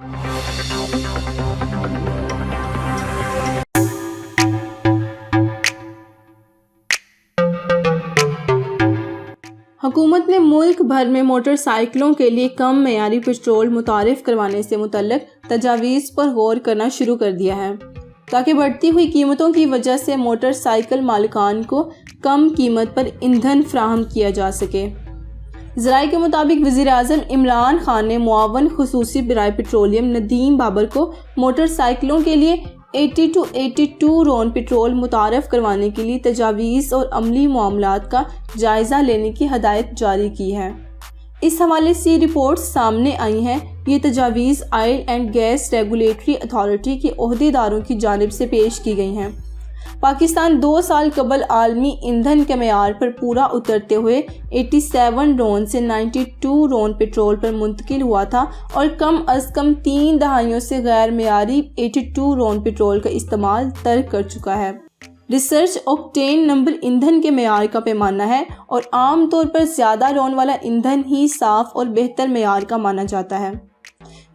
حکومت نے ملک بھر میں موٹر سائیکلوں کے لیے کم معیاری پیٹرول متعارف کروانے سے متعلق تجاویز پر غور کرنا شروع کر دیا ہے تاکہ بڑھتی ہوئی قیمتوں کی وجہ سے موٹر سائیکل مالکان کو کم قیمت پر ایندھن فراہم کیا جا سکے۔ ذرائع کے مطابق وزیر اعظم عمران خان نے معاون خصوصی برائے پیٹرولیم ندیم بابر کو موٹر سائیکلوں کے لیے 82 رون پیٹرول متعارف کروانے کے لیے تجاویز اور عملی معاملات کا جائزہ لینے کی ہدایت جاری کی ہے۔ اس حوالے سے یہ رپورٹ سامنے آئی ہیں۔ یہ تجاویز oil and gas regulatory authority کے عہدیداروں کی جانب سے پیش کی گئی ہیں۔ پاکستان 2 سال قبل عالمی ایندھن کے معیار پر پورا اترتے ہوئے 87 رون سے 92 رون پیٹرول پر منتقل ہوا تھا اور کم از کم 3 دہائیوں سے غیر معیاری 82 رون پیٹرول کا استعمال ترک کر چکا ہے۔ ریسرچ اوکٹین نمبر ایندھن کے معیار کا پیمانہ ہے اور عام طور پر زیادہ رون والا ایندھن ہی صاف اور بہتر معیار کا مانا جاتا ہے۔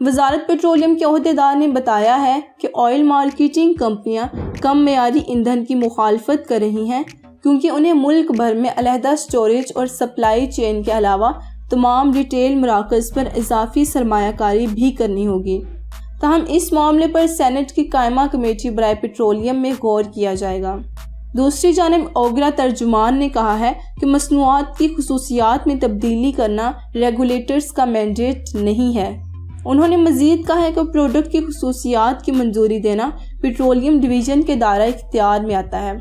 وزارت پیٹرولیم کے عہدیدار نے بتایا ہے کہ آئل مارکیٹنگ کمپنیاں کم معیاری ایندھن کی مخالفت کر رہی ہیں کیونکہ انہیں ملک بھر میں علیحدہ سٹوریج اور سپلائی چین کے علاوہ تمام ریٹیل مراکز پر اضافی سرمایہ کاری بھی کرنی ہوگی۔ تاہم اس معاملے پر سینٹ کی قائمہ کمیٹی برائے پیٹرولیم میں غور کیا جائے گا۔ دوسری جانب اوگرا ترجمان نے کہا ہے کہ مصنوعات کی خصوصیات میں تبدیلی کرنا ریگولیٹرز کا مینڈیٹ نہیں ہے۔ انہوں نے مزید کہا ہے کہ پروڈکٹ کی خصوصیات کی منظوری دینا پیٹرولیم ڈویژن کے دائرہ اختیار میں آتا ہے۔